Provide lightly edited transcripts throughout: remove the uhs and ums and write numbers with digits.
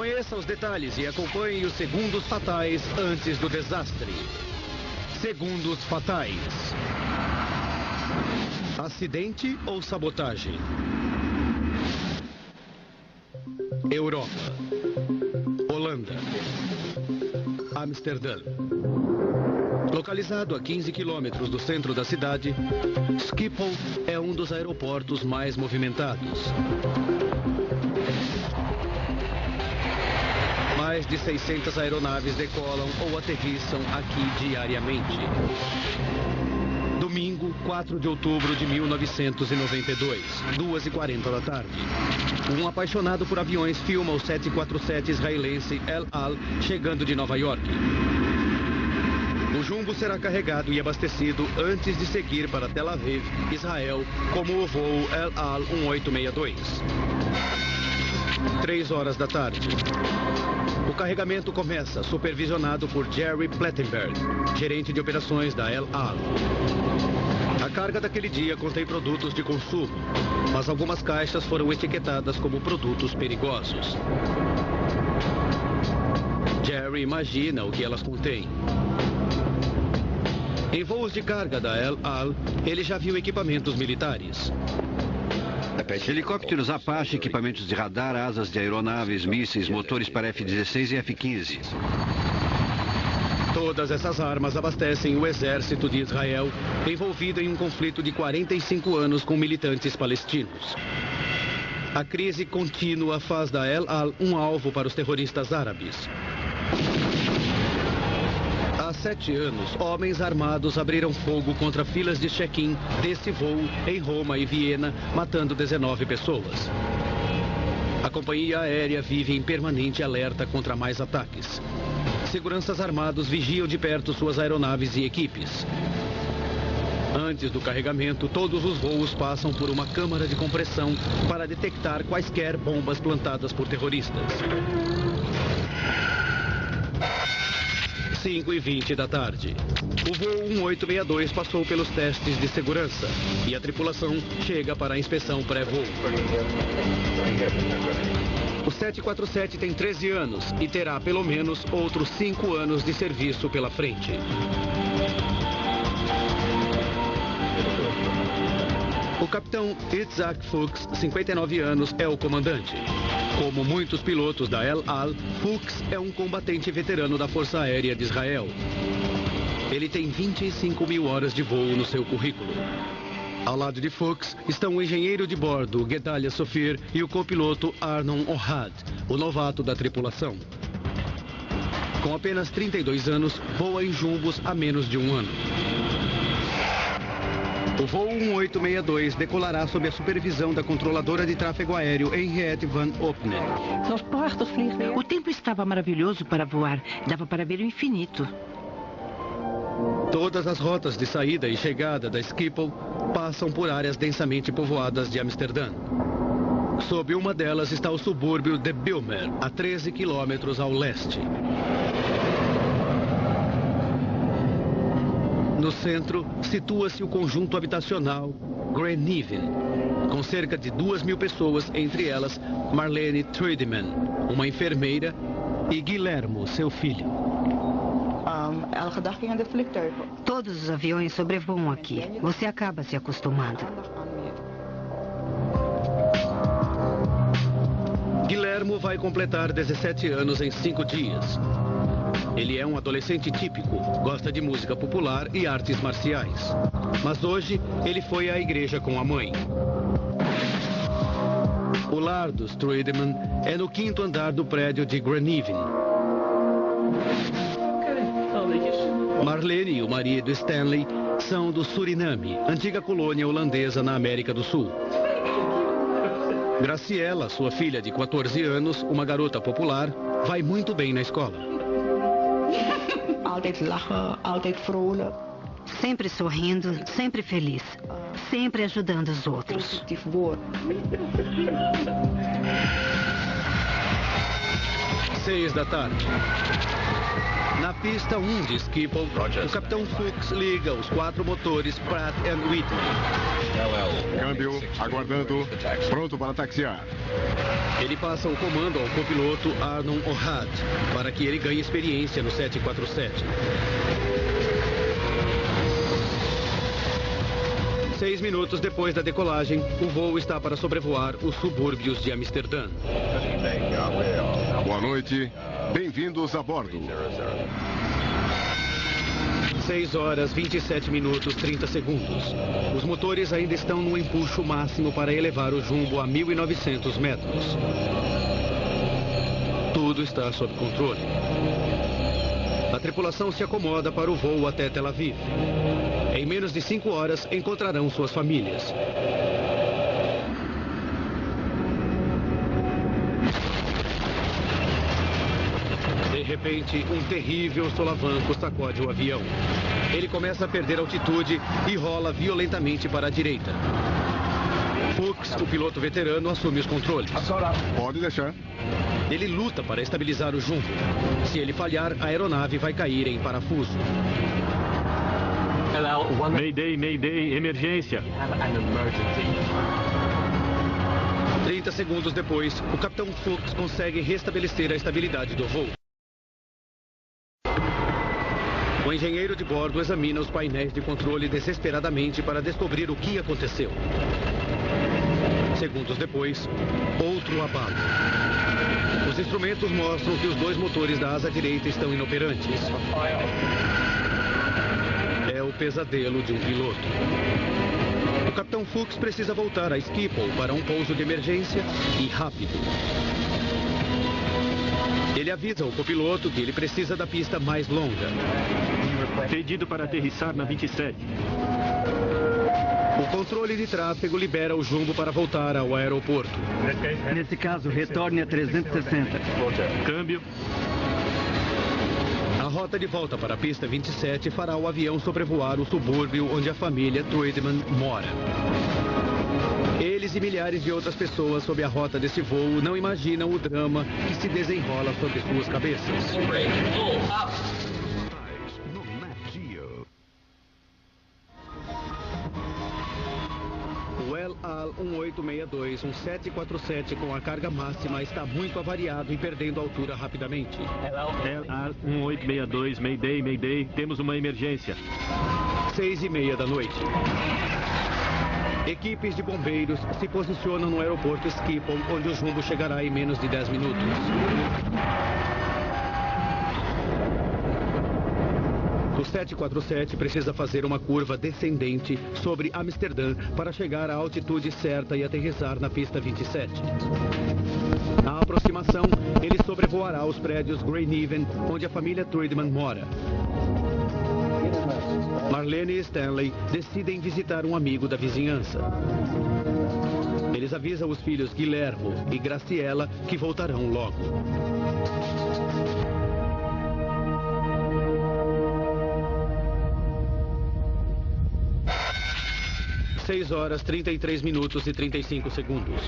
Conheça os detalhes e acompanhe os segundos fatais antes do desastre. Segundos fatais. Acidente ou sabotagem? Europa. Holanda. Amsterdã. Localizado a 15 quilômetros do centro da cidade, Schiphol é um dos aeroportos mais movimentados. Mais de 600 aeronaves decolam ou aterrissam aqui diariamente. Domingo, 4 de outubro de 1992, 2h40 da tarde. Um apaixonado por aviões filma o 747 israelense El Al chegando de Nova York. O jumbo será carregado e abastecido antes de seguir para Tel Aviv, Israel, como o voo El Al 1862. 3 horas da tarde. O carregamento começa, supervisionado por Jerry Plettenberg, gerente de operações da El Al. A carga daquele dia contém produtos de consumo, mas algumas caixas foram etiquetadas como produtos perigosos. Jerry imagina o que elas contêm. Em voos de carga da El Al, ele já viu equipamentos militares. Helicópteros Apache, equipamentos de radar, asas de aeronaves, mísseis, motores para F-16 e F-15. Todas essas armas abastecem o exército de Israel, envolvido em um conflito de 45 anos com militantes palestinos. A crise contínua faz da El Al um alvo para os terroristas árabes. Há 7 anos, homens armados abriram fogo contra filas de check-in desse voo em Roma e Viena, matando 19 pessoas. A companhia aérea vive em permanente alerta contra mais ataques. Seguranças armados vigiam de perto suas aeronaves e equipes. Antes do carregamento, todos os voos passam por uma câmara de compressão para detectar quaisquer bombas plantadas por terroristas. 5h20 da tarde. O voo 1862 passou pelos testes de segurança e a tripulação chega para a inspeção pré-voo. O 747 tem 13 anos e terá pelo menos outros 5 anos de serviço pela frente. O capitão Itzhak Fuchs, 59 anos, é o comandante. Como muitos pilotos da El Al, Fuchs é um combatente veterano da Força Aérea de Israel. Ele tem 25 mil horas de voo no seu currículo. Ao lado de Fuchs estão o engenheiro de bordo, Gedalia Sofir, e o copiloto Arnon Ohad, o novato da tripulação. Com apenas 32 anos, voa em jumbos há menos de um ano. O voo 1862 decolará sob a supervisão da controladora de tráfego aéreo Henriette Van Opnen. O tempo estava maravilhoso para voar. Dava para ver o infinito. Todas as rotas de saída e chegada da Schiphol passam por áreas densamente povoadas de Amsterdã. Sob uma delas está o subúrbio de Bijlmer, a 13 quilômetros ao leste. No centro, situa-se o conjunto habitacional Greenhaven, com cerca de 2.000 pessoas, entre elas Marlene Triedemann, uma enfermeira, e Guilhermo, seu filho. Todos os aviões sobrevoam aqui. Você acaba se acostumando. Guilhermo vai completar 17 anos em 5 dias. Ele é um adolescente típico, gosta de música popular e artes marciais. Mas hoje, ele foi à igreja com a mãe. O lar dos Triedemann é no 5º andar do prédio de Greenhaven. Marlene e o marido Stanley são do Suriname, antiga colônia holandesa na América do Sul. Graciela, sua filha de 14 anos, uma garota popular, vai muito bem na escola. Sempre sorrindo, sempre feliz. Sempre ajudando os outros. 6 da tarde. Na pista 1 de Schiphol, o capitão Fuchs liga os 4 motores Pratt & Whitney. Câmbio, aguardando, pronto para taxiar. Ele passa o comando ao copiloto Arnon Ohad para que ele ganhe experiência no 747. 6 minutos depois da decolagem, o voo está para sobrevoar os subúrbios de Amsterdã. Boa noite. Bem-vindos a bordo. 6 horas, 27 minutos, 30 segundos. Os motores ainda estão no empuxo máximo para elevar o jumbo a 1.900 metros. Tudo está sob controle. A tripulação se acomoda para o voo até Tel Aviv. Em menos de 5 horas, encontrarão suas famílias. De repente, um terrível solavanco sacode o avião. Ele começa a perder altitude e rola violentamente para a direita. Fuchs, o piloto veterano, assume os controles. Pode deixar. Ele luta para estabilizar o jumbo. Se ele falhar, a aeronave vai cair em parafuso. Mayday, Mayday, emergência. 30 segundos depois, o capitão Fuchs consegue restabelecer a estabilidade do voo. O engenheiro de bordo examina os painéis de controle desesperadamente para descobrir o que aconteceu. Segundos depois, outro abalo. Os instrumentos mostram que os 2 motores da asa direita estão inoperantes. É o pesadelo de um piloto. O capitão Fuchs precisa voltar a Schiphol para um pouso de emergência e rápido. Ele avisa o copiloto que ele precisa da pista mais longa. Pedido para aterrissar na 27. O controle de tráfego libera o jumbo para voltar ao aeroporto. Nesse caso, retorne a 360. Câmbio. A rota de volta para a pista 27 fará o avião sobrevoar o subúrbio onde a família Trudeman mora. Eles e milhares de outras pessoas sob a rota desse voo não imaginam o drama que se desenrola sobre suas cabeças. O El Al 1862, um 747 com a carga máxima, está muito avariado e perdendo altura rapidamente. LR 1862, Mayday, Mayday, temos uma emergência. 6:30 da noite. Equipes de bombeiros se posicionam no aeroporto Schiphol, onde o jumbo chegará em menos de 10 minutos. O 747 precisa fazer uma curva descendente sobre Amsterdã para chegar à altitude certa e aterrissar na pista 27. Na aproximação, ele sobrevoará os prédios Greyneven, onde a família Trudeman mora. Marlene e Stanley decidem visitar um amigo da vizinhança. Eles avisam os filhos Guillermo e Graciela que voltarão logo. Seis horas, 33 minutos e 35 segundos.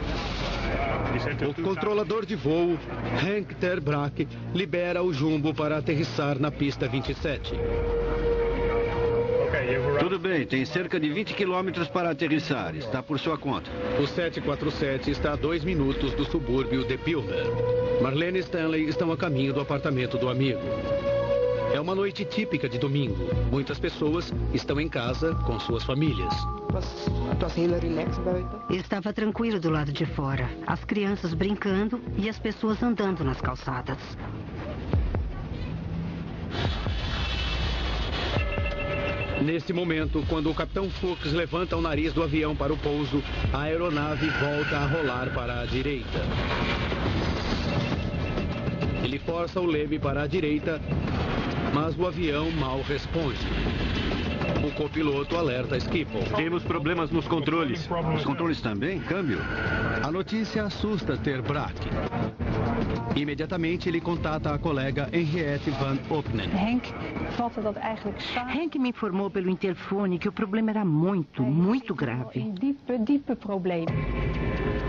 O controlador de voo, Henk ter Braak, libera o jumbo para aterrissar na pista 27. Tudo bem, tem cerca de 20 quilômetros para aterrissar. Está por sua conta. O 747 está a 2 minutos do subúrbio de Pilmer. Marlene e Stanley estão a caminho do apartamento do amigo. É uma noite típica de domingo. Muitas pessoas estão em casa com suas famílias. Estava tranquilo do lado de fora. As crianças brincando e as pessoas andando nas calçadas. Nesse momento, quando o capitão Fuchs levanta o nariz do avião para o pouso, a aeronave volta a rolar para a direita. Ele força o leme para a direita, mas o avião mal responde. O copiloto alerta Schiphol. Temos problemas nos controles. Os controles também? Câmbio. A notícia assusta ter Braak. Imediatamente ele contata a colega Henriette van Opnen. Henk me informou pelo interfone que o problema era muito grave.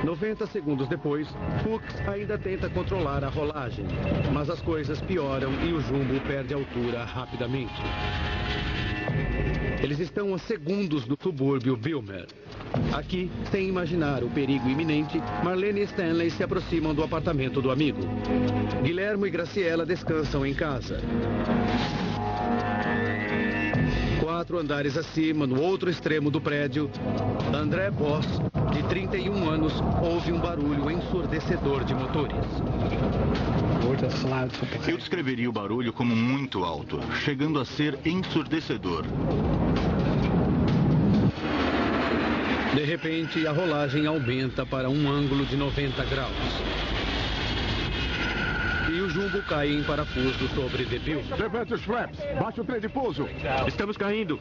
90 segundos depois, Fuchs ainda tenta controlar a rolagem, mas as coisas pioram e o jumbo perde altura rapidamente. Eles estão a segundos do subúrbio Wilmer. Aqui, sem imaginar o perigo iminente, Marlene e Stanley se aproximam do apartamento do amigo. Guilherme e Graciela descansam em casa. 4 andares acima, no outro extremo do prédio, André Voss, de 31 anos, ouve um barulho ensurdecedor de motores. Eu descreveria o barulho como muito alto, chegando a ser ensurdecedor. De repente, a rolagem aumenta para um ângulo de 90 graus. E o jumbo cai em parafuso sobre The Bill. Levante os flaps. Baixe o trem de pouso. Estamos caindo.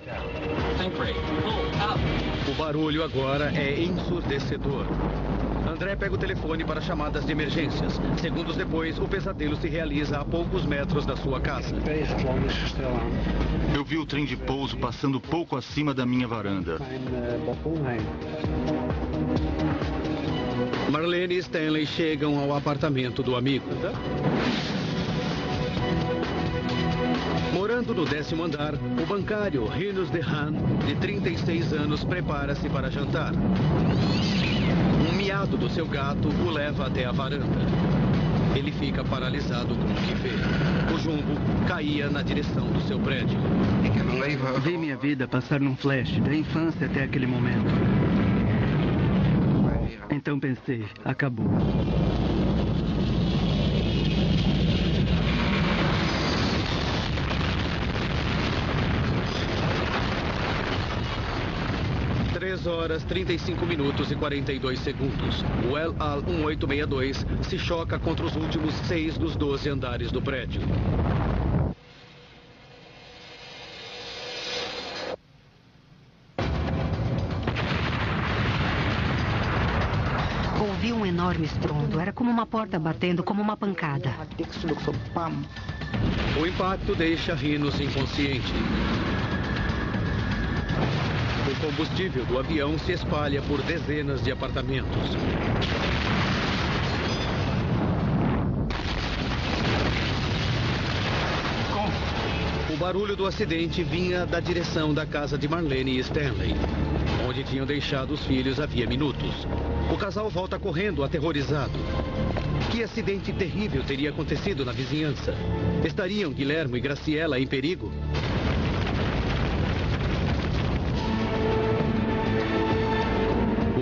O barulho agora é ensurdecedor. André pega o telefone para chamadas de emergências. Segundos depois, o pesadelo se realiza a poucos metros da sua casa. Eu vi o trem de pouso passando pouco acima da minha varanda. Marlene e Stanley chegam ao apartamento do amigo. Morando no 10º andar, o bancário Rinus de Haan, de 36 anos, prepara-se para jantar. Um miado do seu gato o leva até a varanda. Ele fica paralisado com o que vê. O jumbo caía na direção do seu prédio. Vi minha vida passar num flash, da infância até aquele momento. Então pensei, acabou. Horas, 35 minutos e 42 segundos. O El Al 1862 se choca contra os últimos 6 dos 12 andares do prédio. Ouvi um enorme estrondo. Era como uma porta batendo, como uma pancada. O impacto deixa Rinus inconsciente. O combustível do avião se espalha por dezenas de apartamentos. O barulho do acidente vinha da direção da casa de Marlene e Stanley, onde tinham deixado os filhos havia minutos. O casal volta correndo, aterrorizado. Que acidente terrível teria acontecido na vizinhança? Estariam Guilherme e Graciela em perigo?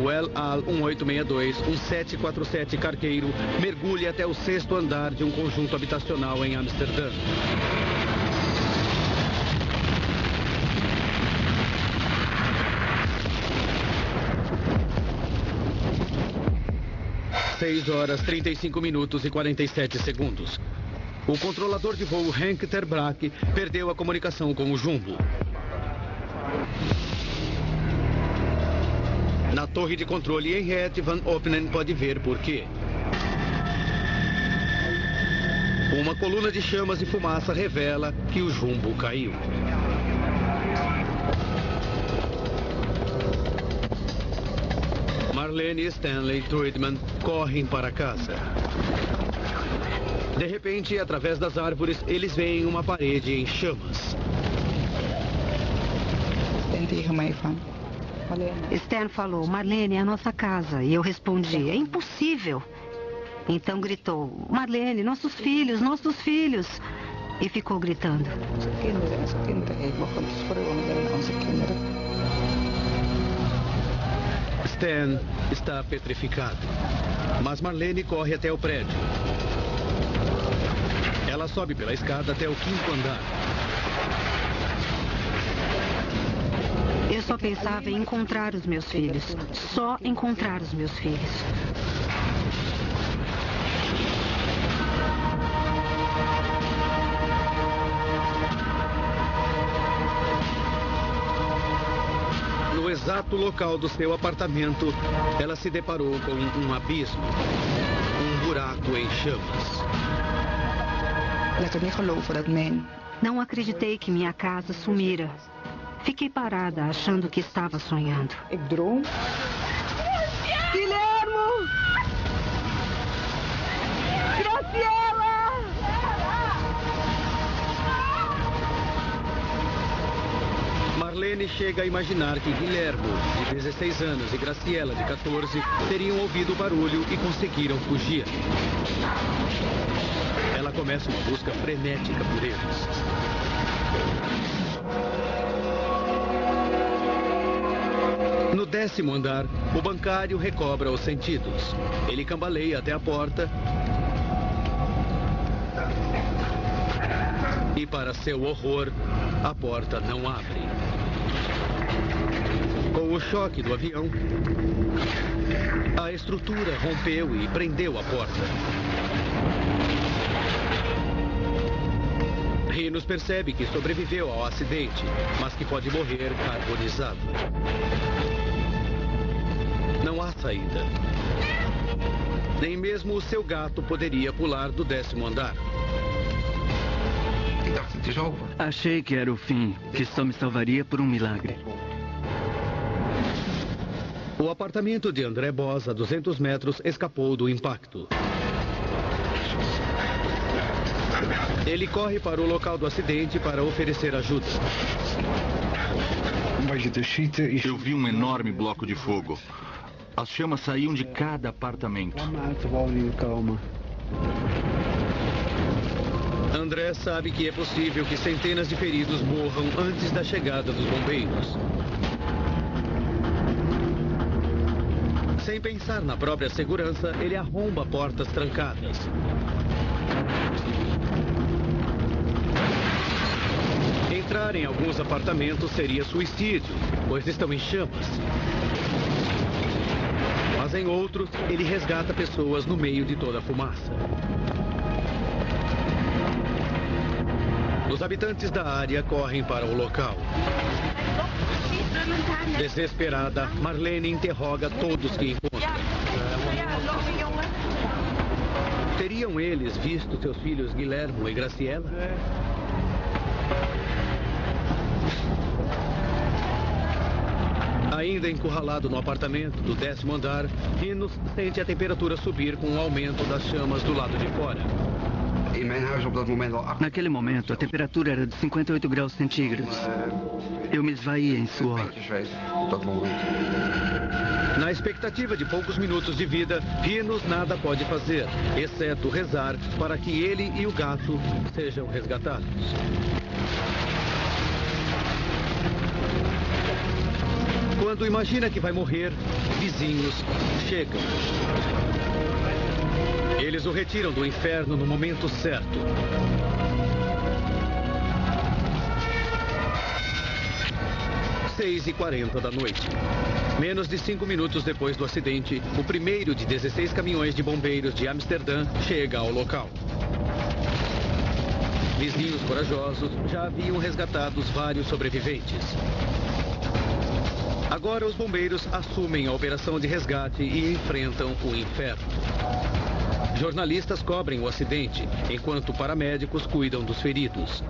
O El Al 1862, um 747 cargueiro, mergulha até o 6º andar de um conjunto habitacional em Amsterdã. Seis horas, 35 minutos e 47 segundos. O controlador de voo Henk ter Braak perdeu a comunicação com o jumbo. Na torre de controle, Henriette Van Openen pode ver por quê. Uma coluna de chamas e fumaça revela que o jumbo caiu. Marlene e Stanley Truidman correm para casa. De repente, através das árvores, eles veem uma parede em chamas. Stan falou, Marlene, é a nossa casa. E eu respondi, é impossível. Então gritou, Marlene, nossos filhos, nossos filhos. E ficou gritando. Stan está petrificado. Mas Marlene corre até o prédio. Ela sobe pela escada até o 5º andar. Eu só pensava em encontrar os meus filhos. Só encontrar os meus filhos. No exato local do seu apartamento, ela se deparou com um abismo. Um buraco em chamas. Não acreditei que minha casa sumira. Fiquei parada, achando que estava sonhando. Guilhermo! Graciela! Marlene Marlene chega a imaginar que Guilhermo, de 16 anos, e Graciela, de 14, teriam ouvido o barulho e conseguiram fugir. Ela começa uma busca frenética por eles. No 10º andar, o bancário recobra os sentidos. Ele cambaleia até a porta e, para seu horror, a porta não abre. Com o choque do avião, a estrutura rompeu e prendeu a porta. Rinos percebe que sobreviveu ao acidente, mas que pode morrer carbonizado. Não há saída. Nem mesmo o seu gato poderia pular do 10º andar. Achei que era o fim, que só me salvaria por um milagre. O apartamento de André Boss, a 200 metros, escapou do impacto. Ele corre para o local do acidente para oferecer ajuda. Eu vi um enorme bloco de fogo. As chamas saíam de cada apartamento. André sabe que é possível que centenas de feridos morram antes da chegada dos bombeiros. Sem pensar na própria segurança, ele arromba portas trancadas. Entrar em alguns apartamentos seria suicídio, pois estão em chamas. Mas em outros, ele resgata pessoas no meio de toda a fumaça. Os habitantes da área correm para o local. Desesperada, Marlene interroga todos que encontra. Teriam eles visto seus filhos Guilhermo e Graciela? Ainda encurralado no apartamento do 10º andar, Rinos sente a temperatura subir com o aumento das chamas do lado de fora. Naquele momento, a temperatura era de 58 graus centígrados. Eu me esvaía em suor. Na expectativa de poucos minutos de vida, Rinos nada pode fazer, exceto rezar para que ele e o gato sejam resgatados. Quando imagina que vai morrer, vizinhos chegam. Eles o retiram do inferno no momento certo. Às 6h40 da noite. Menos de 5 minutos depois do acidente, o primeiro de 16 caminhões de bombeiros de Amsterdã chega ao local. Vizinhos corajosos já haviam resgatado vários sobreviventes. Agora os bombeiros assumem a operação de resgate e enfrentam o inferno. Jornalistas cobrem o acidente, enquanto paramédicos cuidam dos feridos.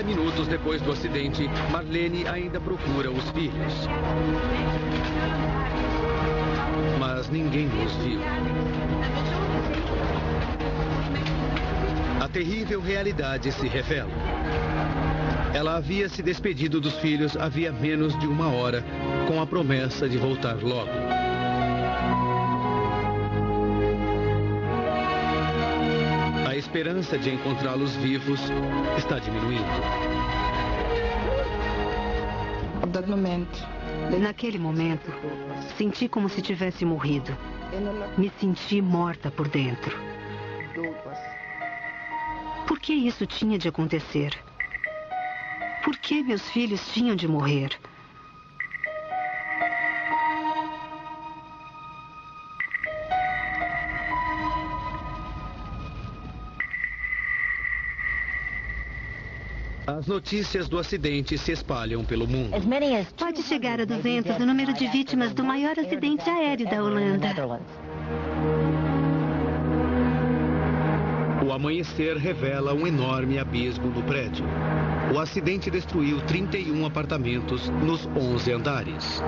Minutos depois do acidente, Marlene ainda procura os filhos. Mas ninguém os viu. A terrível realidade se revela. Ela havia se despedido dos filhos havia menos de 1 hora, com a promessa de voltar logo. A esperança de encontrá-los vivos está diminuindo. Naquele momento, senti como se tivesse morrido. Me senti morta por dentro. Por que isso tinha de acontecer? Por que meus filhos tinham de morrer? As notícias do acidente se espalham pelo mundo. Pode chegar a 200 o número de vítimas do maior acidente aéreo da Holanda. O amanhecer revela um enorme abismo no prédio. O acidente destruiu 31 apartamentos nos 11 andares.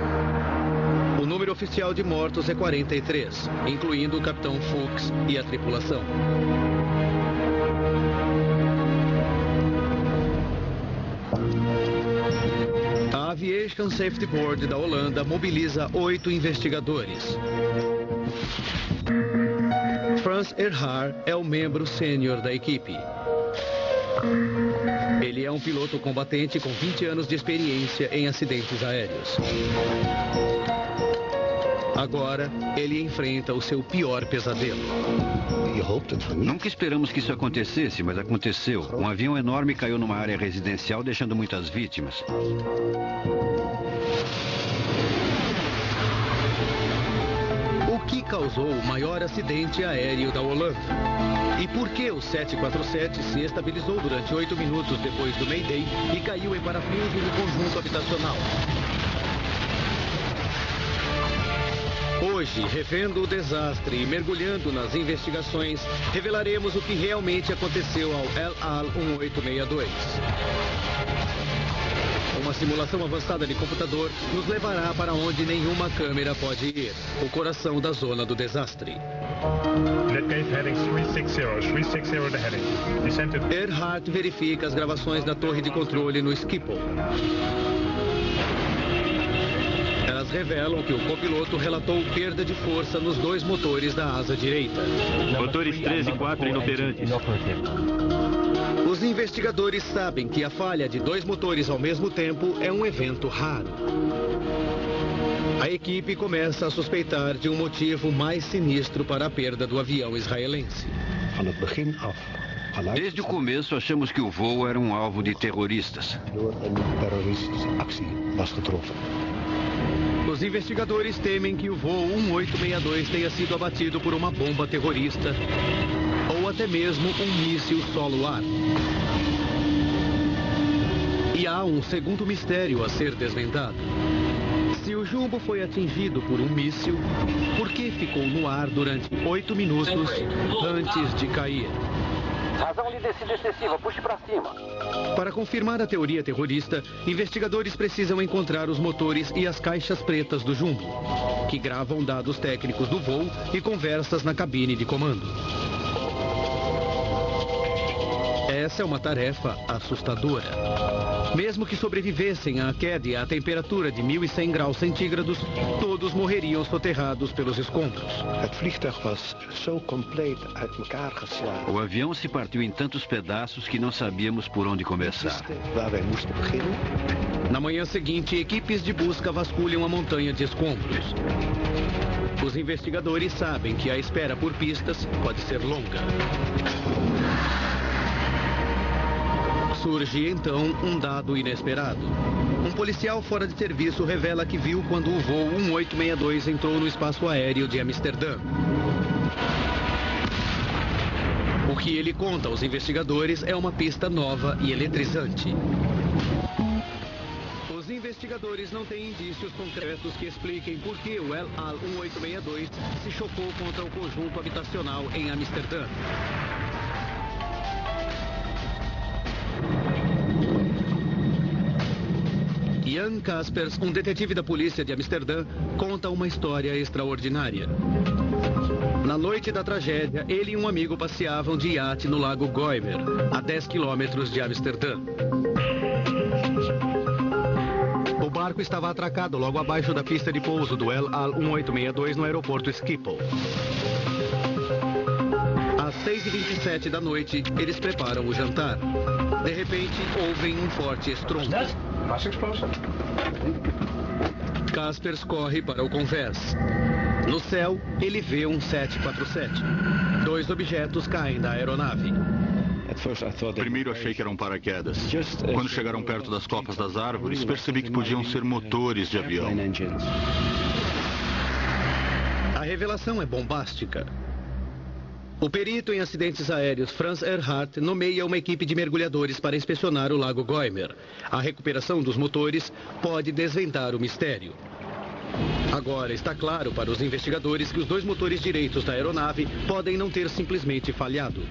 O número oficial de mortos é 43, incluindo o capitão Fuchs e a tripulação. A Aviation Safety Board da Holanda mobiliza 8 investigadores. Frans Ehrhart é o membro sênior da equipe. Ele é um piloto combatente com 20 anos de experiência em acidentes aéreos. Agora, ele enfrenta o seu pior pesadelo. Nunca esperamos que isso acontecesse, mas aconteceu. Um avião enorme caiu numa área residencial, deixando muitas vítimas. O que causou o maior acidente aéreo da Holanda? E por que o 747 se estabilizou durante 8 minutos depois do Mayday e caiu em parafuso no conjunto habitacional? Hoje, revendo o desastre e mergulhando nas investigações, revelaremos o que realmente aconteceu ao El Al 1862. Uma simulação avançada de computador nos levará para onde nenhuma câmera pode ir, o coração da zona do desastre. Ehrhart verifica as gravações da torre de controle no Schiphol. Elas revelam que o copiloto relatou perda de força nos 2 motores da asa direita. Motores 3 e 4 inoperantes. Os investigadores sabem que a falha de 2 motores ao mesmo tempo é um evento raro. A equipe começa a suspeitar de um motivo mais sinistro para a perda do avião israelense. Desde o começo, achamos que o voo era um alvo de terroristas. Os investigadores temem que o voo 1862 tenha sido abatido por uma bomba terrorista ou até mesmo um míssil solo-ar. E há um segundo mistério a ser desvendado. Se o jumbo foi atingido por um míssil, por que ficou no ar durante 8 minutos antes de cair? Razão de descida excessiva, puxe para cima. Para confirmar a teoria terrorista, investigadores precisam encontrar os motores e as caixas pretas do jumbo, que gravam dados técnicos do voo e conversas na cabine de comando. Essa é uma tarefa assustadora. Mesmo que sobrevivessem à queda e à temperatura de 1.100 graus centígrados, todos morreriam soterrados pelos escombros. O avião se partiu em tantos pedaços que não sabíamos por onde começar. Na manhã seguinte, equipes de busca vasculham a montanha de escombros. Os investigadores sabem que a espera por pistas pode ser longa. Surge então um dado inesperado. Um policial fora de serviço revela que viu quando o voo 1862 entrou no espaço aéreo de Amsterdã. O que ele conta aos investigadores é uma pista nova e eletrizante. Os investigadores não têm indícios concretos que expliquem por que o El Al 1862 se chocou contra o conjunto habitacional em Amsterdã. Jan Kaspers, um detetive da polícia de Amsterdã, conta uma história extraordinária. Na noite da tragédia, ele e um amigo passeavam de iate no lago Goimer, a 10 quilômetros de Amsterdã. O barco estava atracado logo abaixo da pista de pouso do El Al 1862 no aeroporto Schiphol. Às 6h27 da noite, eles preparam o jantar. De repente, ouvem um forte estrondo. Kaspers corre para o convés. No céu, ele vê um 747. 2 objetos caem da aeronave. Primeiro achei que eram paraquedas. Quando chegaram perto das copas das árvores, percebi que podiam ser motores de avião. A revelação é bombástica. O perito em acidentes aéreos Frans Ehrhart nomeia uma equipe de mergulhadores para inspecionar o lago Goimer. A recuperação dos motores pode desvendar o mistério. Agora está claro para os investigadores que os 2 motores direitos da aeronave podem não ter simplesmente falhado.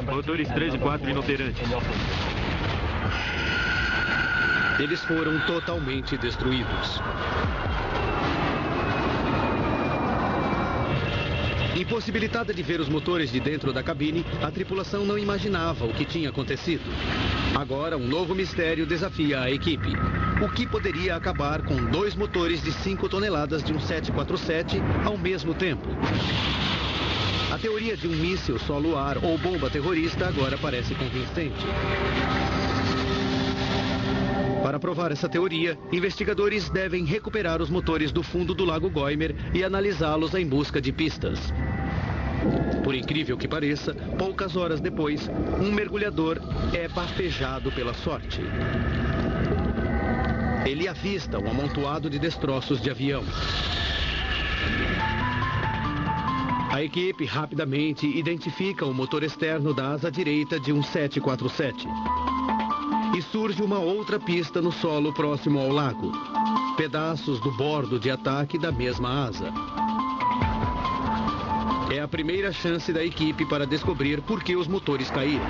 Motores 3 e 4 inoperantes. Eles foram totalmente destruídos. Impossibilitada de ver os motores de dentro da cabine, a tripulação não imaginava o que tinha acontecido. Agora, um novo mistério desafia a equipe. O que poderia acabar com 2 motores de 5 toneladas de um 747 ao mesmo tempo? A teoria de um míssil solo-ar ou bomba terrorista agora parece convincente. Para provar essa teoria, investigadores devem recuperar os motores do fundo do Lago Goymer e analisá-los em busca de pistas. Por incrível que pareça, poucas horas depois, um mergulhador é bafejado pela sorte. Ele avista um amontoado de destroços de avião. A equipe rapidamente identifica o motor externo da asa direita de um 747. E surge uma outra pista no solo próximo ao lago. Pedaços do bordo de ataque da mesma asa. É a primeira chance da equipe para descobrir por que os motores caíram.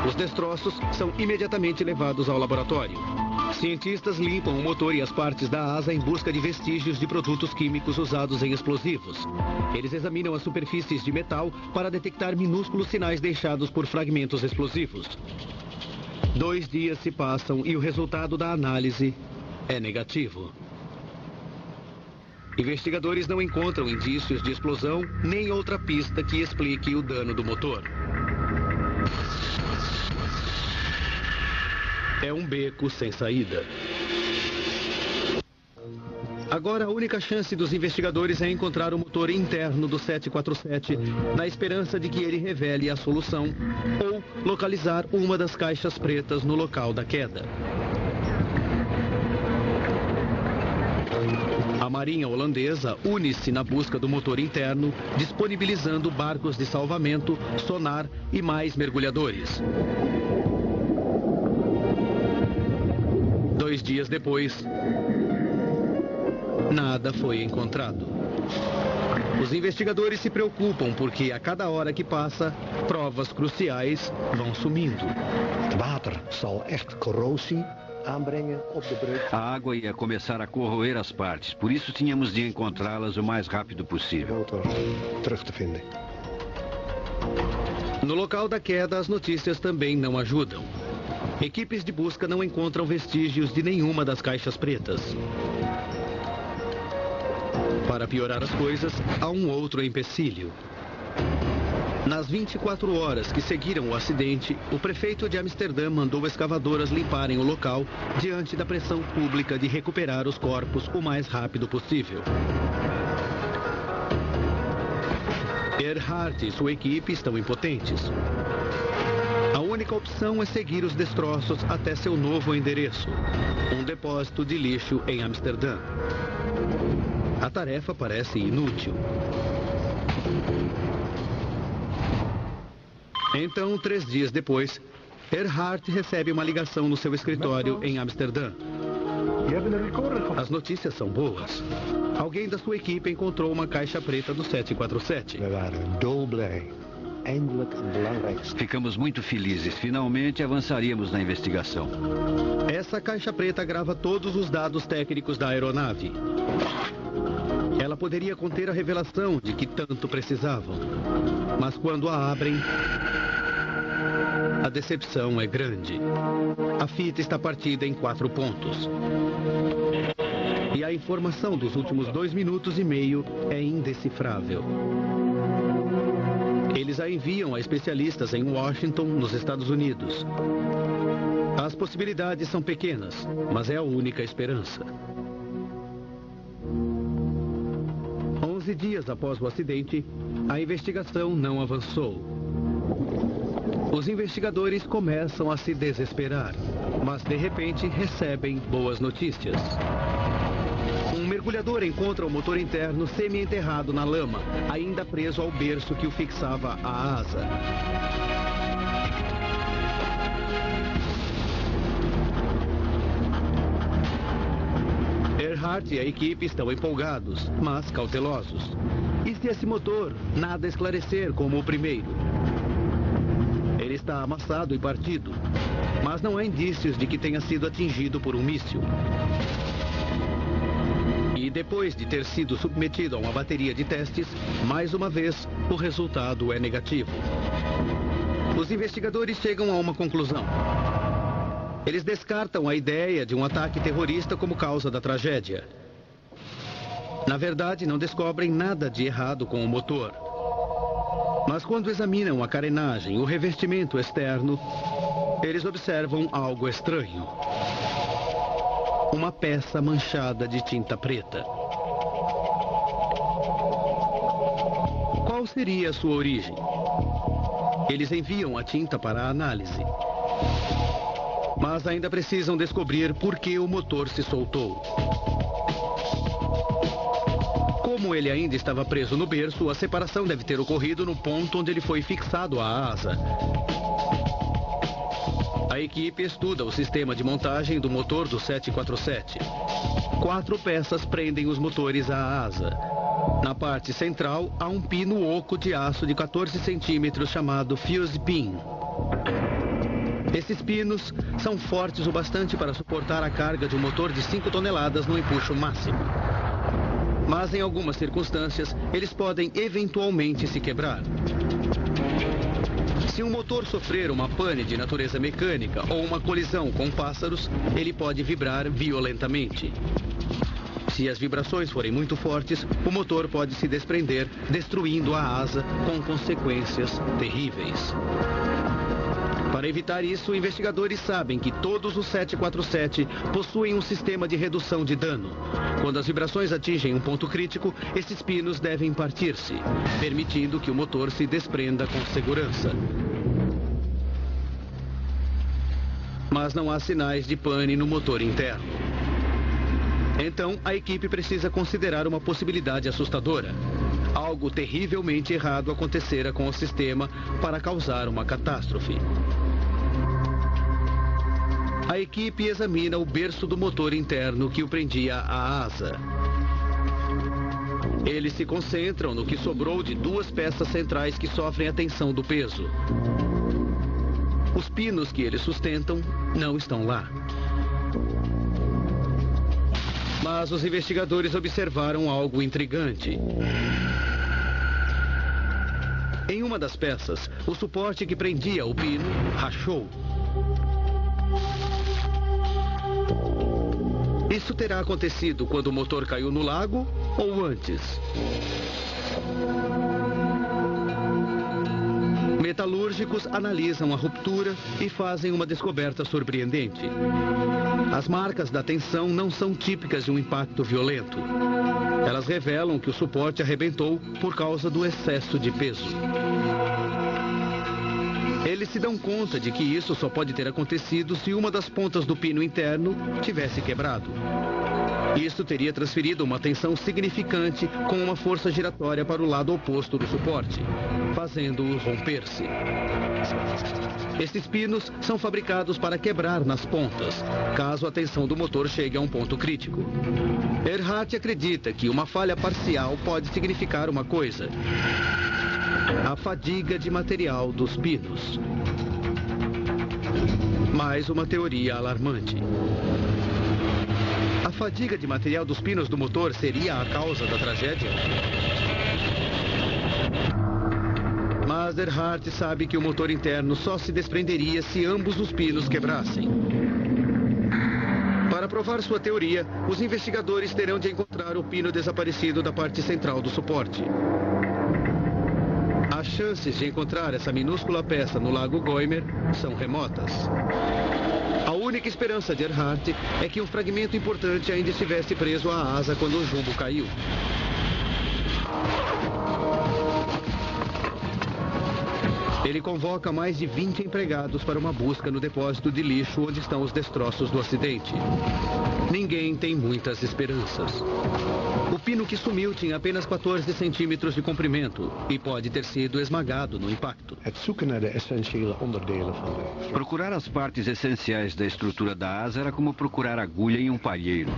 Os destroços são imediatamente levados ao laboratório. Cientistas limpam o motor e as partes da asa em busca de vestígios de produtos químicos usados em explosivos. Eles examinam as superfícies de metal para detectar minúsculos sinais deixados por fragmentos explosivos. 2 dias se passam e o resultado da análise é negativo. Investigadores não encontram indícios de explosão nem outra pista que explique o dano do motor. É um beco sem saída. Agora, a única chance dos investigadores é encontrar o motor interno do 747, na esperança de que ele revele a solução, ou localizar uma das caixas pretas no local da queda. A Marinha holandesa une-se na busca do motor interno, disponibilizando barcos de salvamento, sonar e mais mergulhadores. 2 dias depois, nada foi encontrado. Os investigadores se preocupam porque a cada hora que passa, provas cruciais vão sumindo. Water zal echt corrosie aanbrengen op de brug. A água ia começar a corroer as partes, por isso tínhamos de encontrá-las o mais rápido possível. Motor terug te vinden. No local da queda, as notícias também não ajudam. Equipes de busca não encontram vestígios de nenhuma das caixas pretas. Para piorar as coisas, há um outro empecilho. Nas 24 horas que seguiram o acidente, o prefeito de Amsterdã mandou escavadoras limparem o local diante da pressão pública de recuperar os corpos o mais rápido possível. Earhart e sua equipe estão impotentes. A única opção é seguir os destroços até seu novo endereço, um depósito de lixo em Amsterdã. A tarefa parece inútil. Então, 3 dias depois, Earhart recebe uma ligação no seu escritório em Amsterdã. As notícias são boas. Alguém da sua equipe encontrou uma caixa preta do 747. Ficamos muito felizes. Finalmente avançaríamos na investigação. Essa caixa preta grava todos os dados técnicos da aeronave. Ela poderia conter a revelação de que tanto precisavam. Mas quando a abrem, a decepção é grande. A fita está partida em 4 pontos. E a informação dos últimos 2 minutos e meio é indecifrável. Eles a enviam a especialistas em Washington, nos Estados Unidos. As possibilidades são pequenas, mas é a única esperança. 11 dias após o acidente, a investigação não avançou. Os investigadores começam a se desesperar, mas de repente recebem boas notícias. Um mergulhador encontra o motor interno semi-enterrado na lama, ainda preso ao berço que o fixava à asa. Earhart e a equipe estão empolgados, mas cautelosos. E se esse motor nada esclarecer como o primeiro? Ele está amassado e partido. mas não há indícios de que tenha sido atingido por um míssil. E depois de ter sido submetido a uma bateria de testes, mais uma vez, o resultado é negativo. Os investigadores chegam a uma conclusão. Eles descartam a ideia de um ataque terrorista como causa da tragédia. Na verdade, não descobrem nada de errado com o motor. Mas quando examinam a carenagem e o revestimento externo, eles observam algo estranho. Uma peça manchada de tinta preta. Qual seria a sua origem? Eles enviam a tinta para a análise. Mas ainda precisam descobrir por que o motor se soltou. Como ele ainda estava preso no berço, a separação deve ter ocorrido no ponto onde ele foi fixado à asa. A equipe estuda o sistema de montagem do motor do 747. 4 peças prendem os motores à asa. Na parte central, há um pino oco de aço de 14 centímetros chamado fuse pin. Esses pinos são fortes o bastante para suportar a carga de um motor de 5 toneladas no empuxo máximo. Mas em algumas circunstâncias, eles podem eventualmente se quebrar. Se um motor sofrer uma pane de natureza mecânica ou uma colisão com pássaros, ele pode vibrar violentamente. Se as vibrações forem muito fortes, o motor pode se desprender, destruindo a asa com consequências terríveis. Para evitar isso, investigadores sabem que todos os 747 possuem um sistema de redução de dano. Quando as vibrações atingem um ponto crítico, esses pinos devem partir-se, permitindo que o motor se desprenda com segurança. Mas não há sinais de pane no motor interno. Então, a equipe precisa considerar uma possibilidade assustadora. Algo terrivelmente errado acontecera com o sistema para causar uma catástrofe. A equipe examina o berço do motor interno que o prendia à asa. Eles se concentram no que sobrou de 2 peças centrais que sofrem a tensão do peso. Os pinos que eles sustentam não estão lá. Mas os investigadores observaram algo intrigante. Em uma das peças, o suporte que prendia o pino rachou. Isso terá acontecido quando o motor caiu no lago ou antes? Metalúrgicos analisam a ruptura e fazem uma descoberta surpreendente. As marcas da tensão não são típicas de um impacto violento. Elas revelam que o suporte arrebentou por causa do excesso de peso. Eles se dão conta de que isso só pode ter acontecido se uma das pontas do pino interno tivesse quebrado. Isso teria transferido uma tensão significante com uma força giratória para o lado oposto do suporte, fazendo-o romper-se. Esses pinos são fabricados para quebrar nas pontas, caso a tensão do motor chegue a um ponto crítico. Earhart acredita que uma falha parcial pode significar uma coisa: a fadiga de material dos pinos. Mais uma teoria alarmante. A fadiga de material dos pinos do motor seria a causa da tragédia? Mas Earhart sabe que o motor interno só se desprenderia se ambos os pinos quebrassem. Para provar sua teoria, os investigadores terão de encontrar o pino desaparecido da parte central do suporte. As chances de encontrar essa minúscula peça no Lago Goymer são remotas. A única esperança de Earhart é que um fragmento importante ainda estivesse preso à asa quando o jumbo caiu. Ele convoca mais de 20 empregados para uma busca no depósito de lixo onde estão os destroços do acidente. Ninguém tem muitas esperanças. O pino que sumiu tinha apenas 14 centímetros de comprimento e pode ter sido esmagado no impacto. Procurar as partes essenciais da estrutura da asa era como procurar agulha em um palheiro.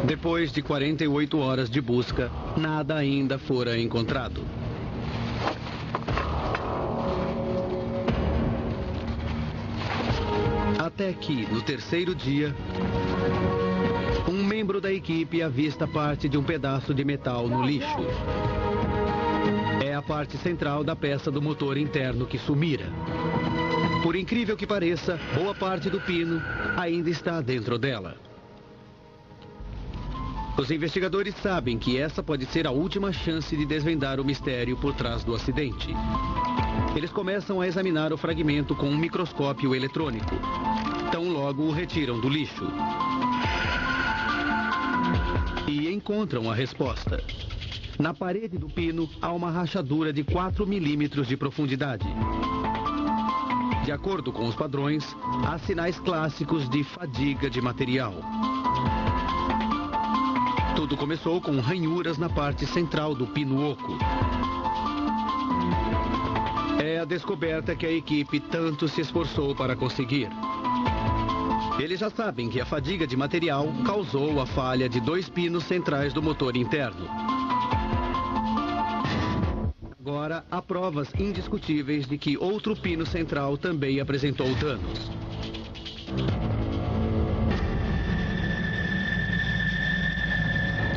Depois de 48 horas de busca, nada ainda fora encontrado. Até que, no terceiro dia, um membro da equipe avista parte de um pedaço de metal no lixo. É a parte central da peça do motor interno que sumira. Por incrível que pareça, boa parte do pino ainda está dentro dela. Os investigadores sabem que essa pode ser a última chance de desvendar o mistério por trás do acidente. Eles começam a examinar o fragmento com um microscópio eletrônico. Tão logo o retiram do lixo. E encontram a resposta. Na parede do pino há uma rachadura de 4 milímetros de profundidade. De acordo com os padrões, há sinais clássicos de fadiga de material. Tudo começou com ranhuras na parte central do pino oco. É a descoberta que a equipe tanto se esforçou para conseguir. Eles já sabem que a fadiga de material causou a falha de 2 pinos centrais do motor interno. Agora, há provas indiscutíveis de que outro pino central também apresentou danos.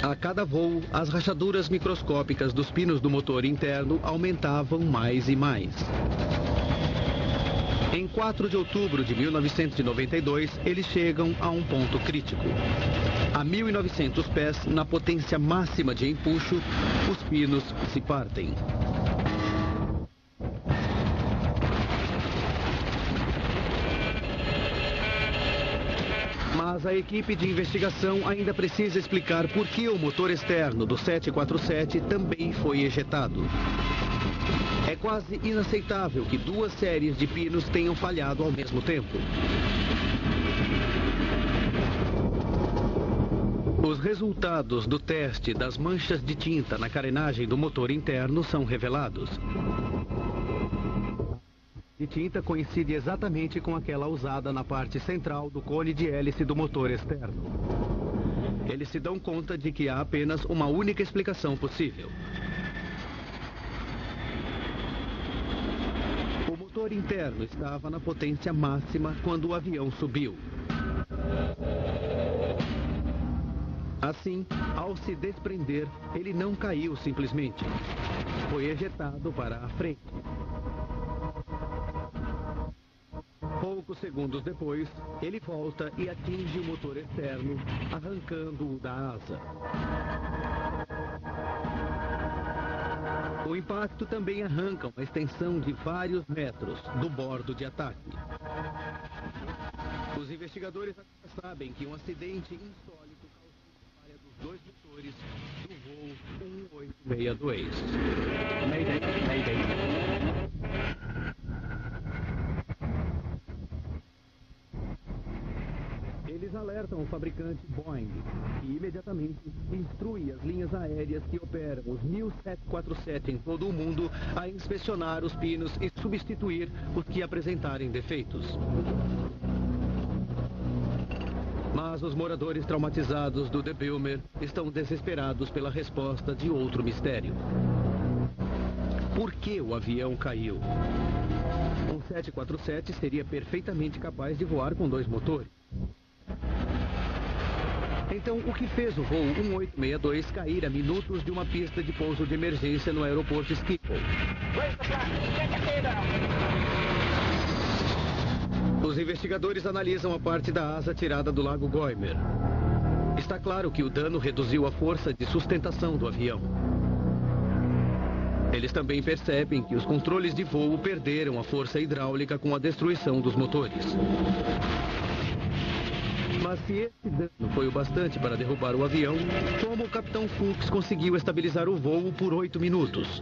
A cada voo, as rachaduras microscópicas dos pinos do motor interno aumentavam mais e mais. Em 4 de outubro de 1992, eles chegam a um ponto crítico. A 1.900 pés, na potência máxima de empuxo, os pinos se partem. Mas a equipe de investigação ainda precisa explicar por que o motor externo do 747 também foi ejetado. É quase inaceitável que 2 séries de pinos tenham falhado ao mesmo tempo. Os resultados do teste das manchas de tinta na carenagem do motor interno são revelados. De tinta coincide exatamente com aquela usada na parte central do cone de hélice do motor externo. Eles se dão conta de que há apenas uma única explicação possível. O motor interno estava na potência máxima quando o avião subiu. Assim, ao se desprender, ele não caiu simplesmente. Foi ejetado para a frente. Poucos segundos depois, ele volta e atinge o motor externo, arrancando-o da asa. O impacto também arranca uma extensão de vários metros do bordo de ataque. Os investigadores sabem que um acidente insólito causou a falha dos 2 motores do voo 1862. Mayday, Mayday. Eles alertam o fabricante Boeing, que imediatamente instrui as linhas aéreas que operam os 1747 em todo o mundo a inspecionar os pinos e substituir os que apresentarem defeitos. Mas os moradores traumatizados do De Bijlmer estão desesperados pela resposta de outro mistério. Por que o avião caiu? Um 747 seria perfeitamente capaz de voar com 2 motores. Então, o que fez o voo 1862 cair a minutos de uma pista de pouso de emergência no aeroporto Schiphol? Os investigadores analisam a parte da asa tirada do lago Goymer. Está claro que o dano reduziu a força de sustentação do avião. Eles também percebem que os controles de voo perderam a força hidráulica com a destruição dos motores. Mas se esse dano foi o bastante para derrubar o avião, como o capitão Fuchs conseguiu estabilizar o voo por 8 minutos?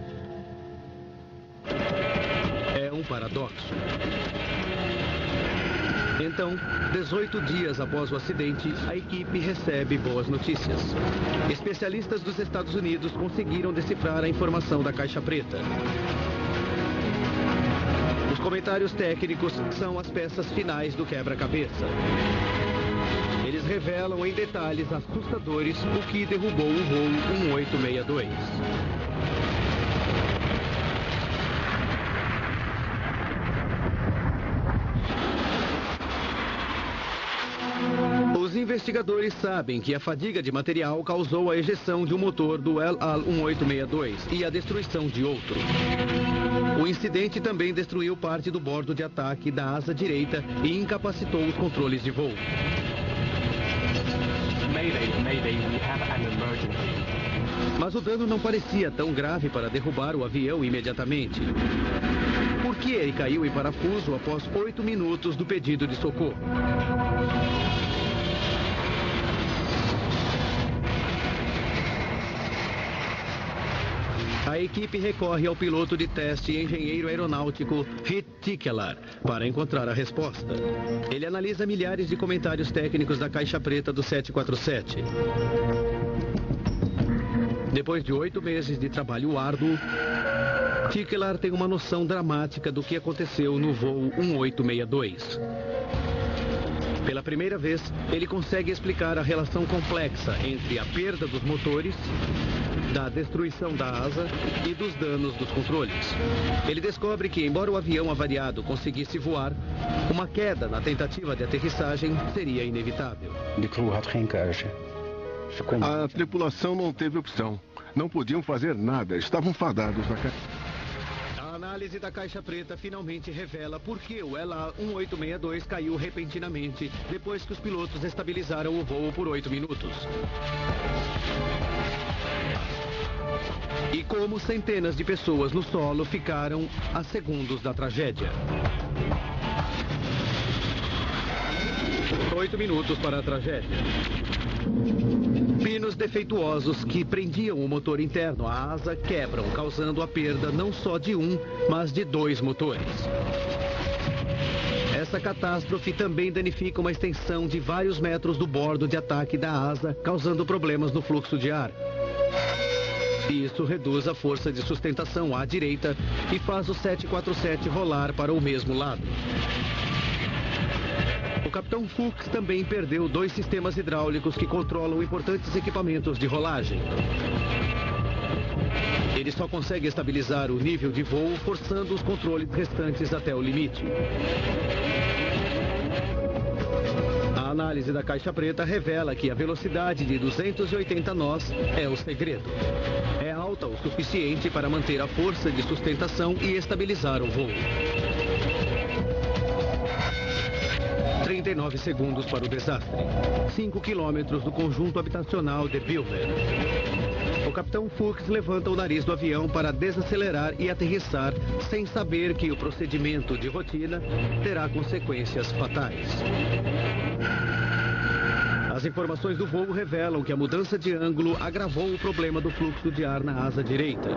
É um paradoxo. Então, 18 dias após o acidente, a equipe recebe boas notícias. Especialistas dos Estados Unidos conseguiram decifrar a informação da caixa preta. Os comentários técnicos são as peças finais do quebra-cabeça. Eles revelam em detalhes assustadores o que derrubou o voo 1862. Os investigadores sabem que a fadiga de material causou a ejeção de um motor do El Al 1862 e a destruição de outro. O incidente também destruiu parte do bordo de ataque da asa direita e incapacitou os controles de voo. Mayday, we have an emergency. Mas o dano não parecia tão grave para derrubar o avião imediatamente. Por que ele caiu em parafuso após 8 minutos do pedido de socorro? A equipe recorre ao piloto de teste e engenheiro aeronáutico Hit Tikelar para encontrar a resposta. Ele analisa milhares de comentários técnicos da caixa preta do 747. Depois de 8 meses de trabalho árduo, Tikelar tem uma noção dramática do que aconteceu no voo 1862. Pela primeira vez, ele consegue explicar a relação complexa entre a perda dos motores, da destruição da asa e dos danos dos controles. Ele descobre que, embora o avião avariado conseguisse voar, uma queda na tentativa de aterrissagem seria inevitável. A tripulação não teve opção. Não podiam fazer nada. Estavam fadados na caixa. A análise da caixa preta finalmente revela por que o El Al 1862 caiu repentinamente depois que os pilotos estabilizaram o voo por 8 minutos. E como centenas de pessoas no solo ficaram a segundos da tragédia. 8 minutos para a tragédia. Pinos defeituosos que prendiam o motor interno à asa quebram, causando a perda não só de um, mas de 2 motores. Essa catástrofe também danifica uma extensão de vários metros do bordo de ataque da asa, causando problemas no fluxo de ar. Isso reduz a força de sustentação à direita e faz o 747 rolar para o mesmo lado. O capitão Fuchs também perdeu 2 sistemas hidráulicos que controlam importantes equipamentos de rolagem. Ele só consegue estabilizar o nível de voo forçando os controles restantes até o limite. A análise da caixa preta revela que a velocidade de 280 nós é o segredo. É alta o suficiente para manter a força de sustentação e estabilizar o voo. 39 segundos para o desastre. 5 quilômetros do conjunto habitacional de Bilmer. O capitão Fuchs levanta o nariz do avião para desacelerar e aterrissar, sem saber que o procedimento de rotina terá consequências fatais. As informações do voo revelam que a mudança de ângulo agravou o problema do fluxo de ar na asa direita.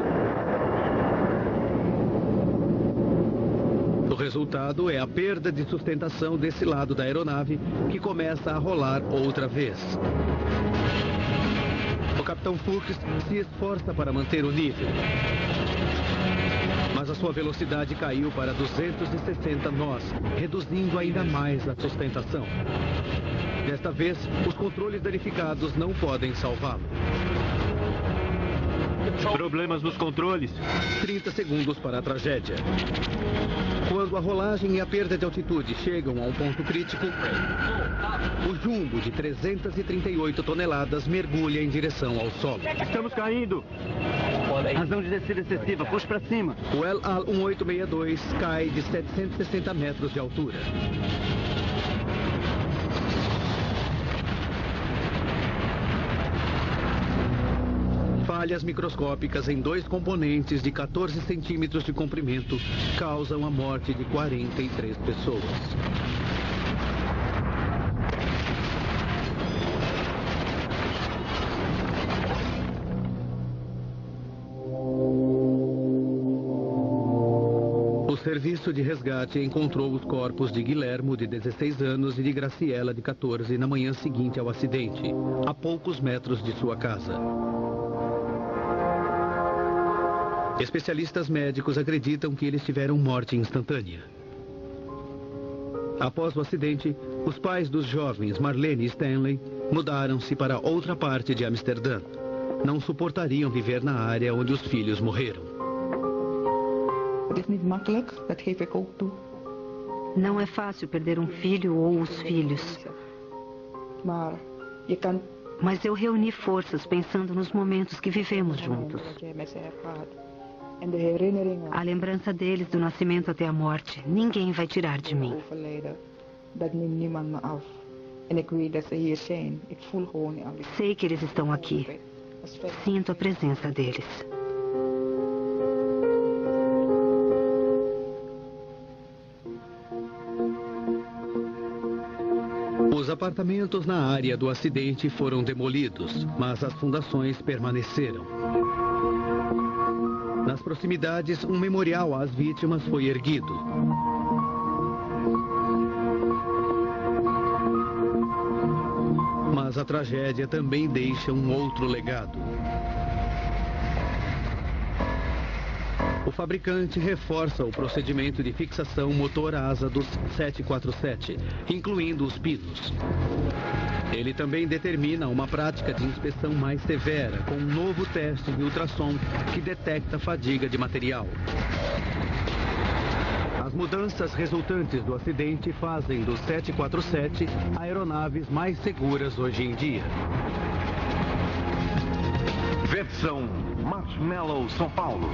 O resultado é a perda de sustentação desse lado da aeronave, que começa a rolar outra vez. O capitão Fuchs se esforça para manter o nível, mas a sua velocidade caiu para 260 nós, reduzindo ainda mais a sustentação. Desta vez, os controles danificados não podem salvá-lo. Problemas nos controles. 30 segundos para a tragédia. Quando a rolagem e a perda de altitude chegam a um ponto crítico, o jumbo de 338 toneladas mergulha em direção ao solo. Estamos caindo. Razão de descida excessiva, puxe para cima. O El Al 1862 cai de 760 metros de altura. Falhas microscópicas em 2 componentes de 14 centímetros de comprimento causam a morte de 43 pessoas. O serviço de resgate encontrou os corpos de Guilhermo, de 16 anos, e de Graciela, de 14, na manhã seguinte ao acidente, a poucos metros de sua casa. Especialistas médicos acreditam que eles tiveram morte instantânea. Após o acidente, os pais dos jovens Marlene e Stanley mudaram-se para outra parte de Amsterdã. Não suportariam viver na área onde os filhos morreram. Não é fácil perder um filho ou os filhos. Mas eu reuni forças pensando nos momentos que vivemos juntos. A lembrança deles do nascimento até a morte, ninguém vai tirar de mim. Sei que eles estão aqui. Sinto a presença deles. Os apartamentos na área do acidente foram demolidos, mas as fundações permaneceram. Nas proximidades, um memorial às vítimas foi erguido. Mas a tragédia também deixa um outro legado. O fabricante reforça o procedimento de fixação motor-asa dos 747, incluindo os pinos. Ele também determina uma prática de inspeção mais severa, com um novo teste de ultrassom que detecta fadiga de material. As mudanças resultantes do acidente fazem dos 747 aeronaves mais seguras hoje em dia. Versão Marshmallow São Paulo.